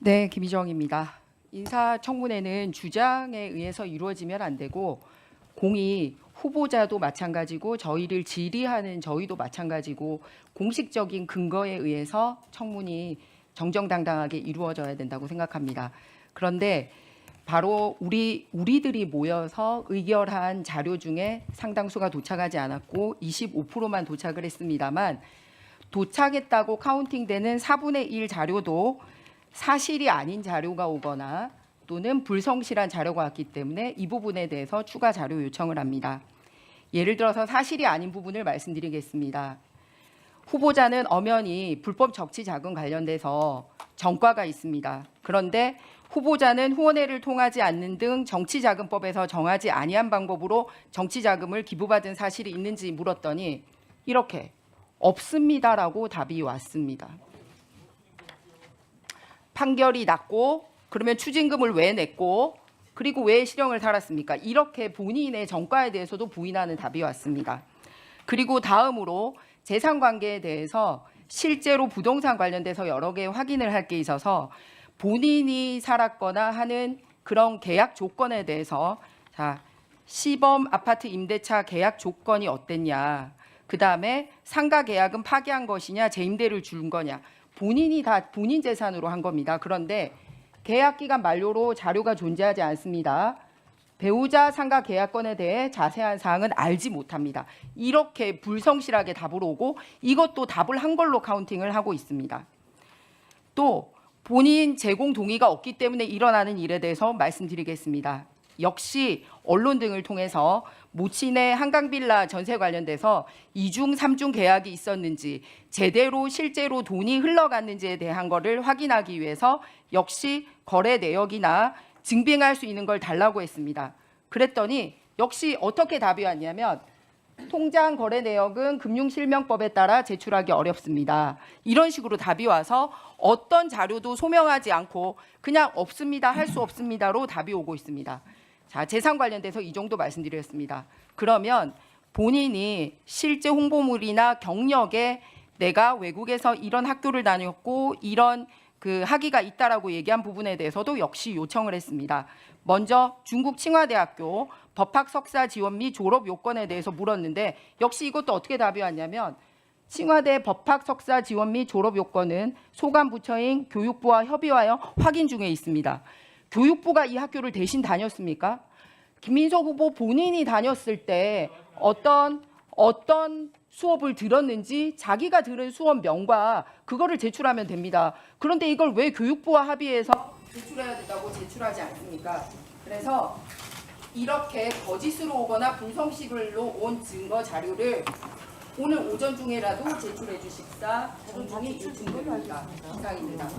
네, 김희정입니다. 인사청문회는 주장에 의해서 이루어지면 안 되고 공이 후보자도 마찬가지고 저희를 질의하는 저희도 마찬가지고 공식적인 근거에 의해서 청문이 정정당당하게 이루어져야 된다고 생각합니다. 그런데 바로 우리들이 모여서 의결한 자료 중에 상당수가 도착하지 않았고 25%만 도착을 했습니다만 도착했다고 카운팅되는 4분의 1 자료도 사실이 아닌 자료가 오거나 또는 불성실한 자료가 왔기 때문에 이 부분에 대해서 추가 자료 요청을 합니다. 예를 들어서 사실이 아닌 부분을 말씀드리겠습니다. 후보자는 엄연히 불법 적치 자금 관련돼서 전과가 있습니다. 그런데 후보자는 후원회를 통하지 않는 등 정치자금법에서 정하지 아니한 방법으로 정치자금을 기부받은 사실이 있는지 물었더니 이렇게 없습니다라고 답이 왔습니다. 판결이 났고 그러면 추징금을 왜 냈고 그리고 왜 실형을 살았습니까? 이렇게 본인의 전과에 대해서도 부인하는 답이 왔습니다. 그리고 다음으로 재산관계에 대해서 실제로 부동산 관련돼서 여러 개 확인을 할 게 있어서 본인이 살았거나 하는 그런 계약 조건에 대해서 시범 아파트 임대차 계약 조건이 어땠냐, 그 다음에 상가 계약은 파기한 것이냐 재임대를 준 거냐, 본인이 다 본인 재산으로 한 겁니다. 그런데 계약 기간 만료로 자료가 존재하지 않습니다. 배우자 상가 계약건에 대해 자세한 사항은 알지 못합니다. 이렇게 불성실하게 답을 오고 이것도 답을 한 걸로 카운팅을 하고 있습니다. 또 본인 제공 동의가 없기 때문에 일어나는 일에 대해서 말씀드리겠습니다. 역시 언론 등을 통해서 모친의 한강빌라 전세 관련돼서 2중, 3중 계약이 있었는지 제대로 실제로 돈이 흘러갔는지에 대한 거를 확인하기 위해서 역시 거래 내역이나 증빙할 수 있는 걸 달라고 했습니다. 그랬더니 역시 어떻게 답이 왔냐면 통장 거래 내역은 금융실명법에 따라 제출하기 어렵습니다. 이런 식으로 답이 와서 어떤 자료도 소명하지 않고 그냥 없습니다, 할 수 없습니다로 답이 오고 있습니다. 자, 재산 관련돼서 이 정도 말씀드렸습니다. 그러면 본인이 실제 홍보물이나 경력에 내가 외국에서 이런 학교를 다녔고 이런 그 학위가 있다라고 얘기한 부분에 대해서도 역시 요청을 했습니다. 먼저 중국 칭화대학교 법학 석사 지원 및 졸업 요건에 대해서 물었는데 역시 이것도 어떻게 답이 왔냐면 칭화대 법학 석사 지원 및 졸업 요건은 소관 부처인 교육부와 협의하여 확인 중에 있습니다. 교육부가 이 학교를 대신 다녔습니까? 김민석 후보 본인이 다녔을 때 어떤 수업을 들었는지 자기가 들은 수업명과 그거를 제출하면 됩니다. 그런데 이걸 왜 교육부와 합의해서 제출해야 된다고 제출하지 않습니까? 그래서 이렇게 거짓으로 오거나 불성실로 온 증거 자료를 오늘 오전 중에라도 제출해 주십사 정중히 요청드립니다. 이상입니다.